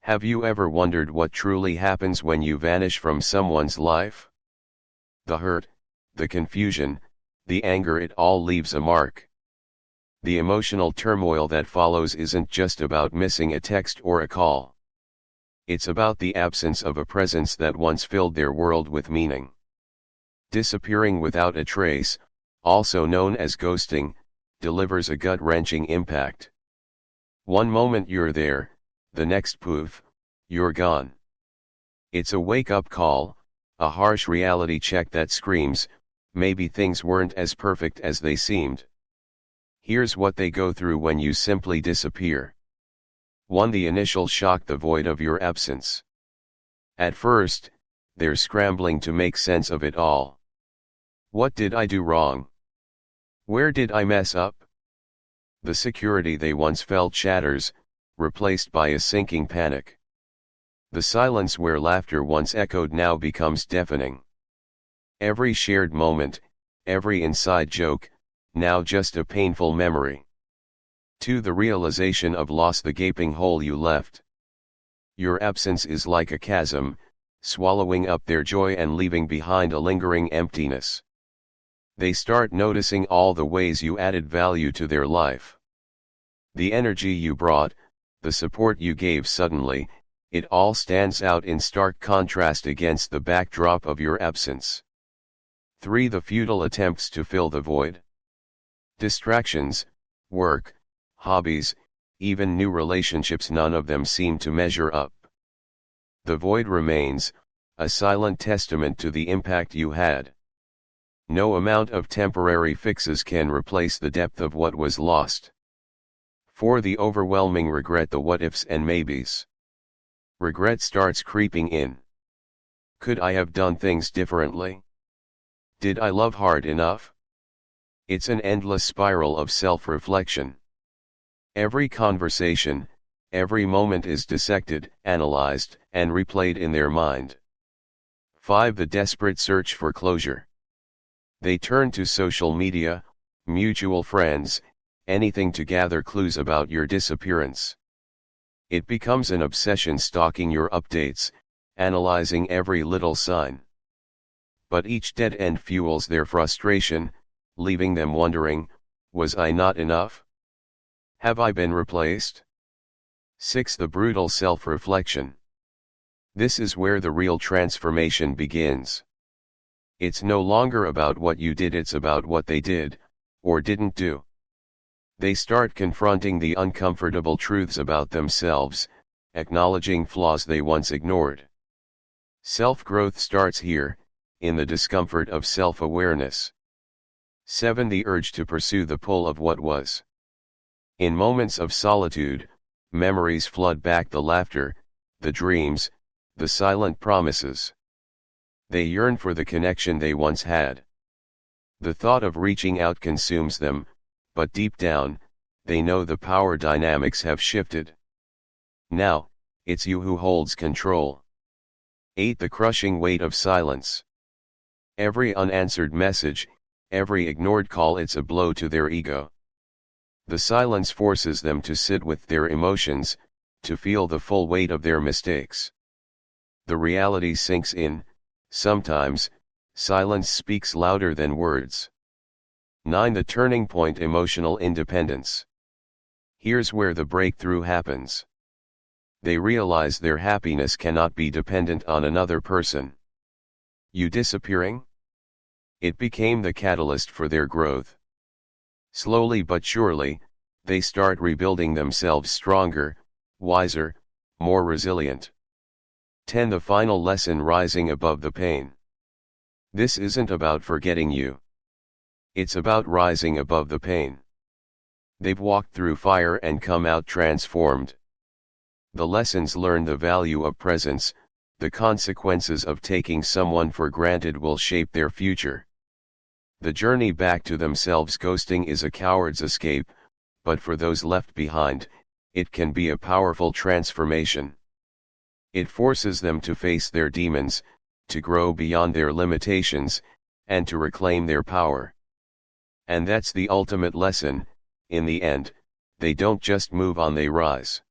Have you ever wondered what truly happens when you vanish from someone's life? The hurt, the confusion, the anger, it all leaves a mark. The emotional turmoil that follows isn't just about missing a text or a call. It's about the absence of a presence that once filled their world with meaning. Disappearing without a trace, also known as ghosting, delivers a gut-wrenching impact. One moment you're there, the next poof, you're gone. It's a wake-up call, a harsh reality check that screams, maybe things weren't as perfect as they seemed. Here's what they go through when you simply disappear. 1. The initial shock, the void of your absence. At first, they're scrambling to make sense of it all. What did I do wrong? Where did I mess up? The security they once felt shatters, replaced by a sinking panic. The silence where laughter once echoed now becomes deafening. Every shared moment, every inside joke, now just a painful memory. 2. The realization of loss, the gaping hole you left. Your absence is like a chasm, swallowing up their joy and leaving behind a lingering emptiness. They start noticing all the ways you added value to their life. The energy you brought, the support you gave, suddenly, it all stands out in stark contrast against the backdrop of your absence. 3. The futile attempts to fill the void. Distractions, work, hobbies, even new relationships, none of them seem to measure up. The void remains, a silent testament to the impact you had. No amount of temporary fixes can replace the depth of what was lost. 4. The overwhelming regret, the what-ifs and maybes. Regret starts creeping in. Could I have done things differently? Did I love hard enough? It's an endless spiral of self-reflection. Every conversation, every moment is dissected, analyzed, and replayed in their mind. 5. The desperate search for closure. They turn to social media, mutual friends, anything to gather clues about your disappearance. It becomes an obsession, stalking your updates, analyzing every little sign. But each dead end fuels their frustration, leaving them wondering, was I not enough? Have I been replaced? 6. The brutal self-reflection. This is where the real transformation begins. It's no longer about what you did, it's about what they did, or didn't do. They start confronting the uncomfortable truths about themselves, acknowledging flaws they once ignored. Self-growth starts here, in the discomfort of self-awareness. 7. The urge to pursue the pull of what was. In moments of solitude, memories flood back, the laughter, the dreams, the silent promises. They yearn for the connection they once had. The thought of reaching out consumes them, but deep down, they know the power dynamics have shifted. Now, it's you who holds control. 8. The crushing weight of silence. Every unanswered message, every ignored call, it's a blow to their ego. The silence forces them to sit with their emotions, to feel the full weight of their mistakes. The reality sinks in. Sometimes, silence speaks louder than words. 9. The turning point, emotional independence. Here's where the breakthrough happens. They realize their happiness cannot be dependent on another person. You disappearing? It became the catalyst for their growth. Slowly but surely, they start rebuilding themselves stronger, wiser, more resilient. 10. The final lesson, rising above the pain. This isn't about forgetting you. It's about rising above the pain. They've walked through fire and come out transformed. The lessons learned, the value of presence, the consequences of taking someone for granted will shape their future. The journey back to themselves. Ghosting is a coward's escape, but for those left behind, it can be a powerful transformation. It forces them to face their demons, to grow beyond their limitations, and to reclaim their power. And that's the ultimate lesson. In the end, they don't just move on, they rise.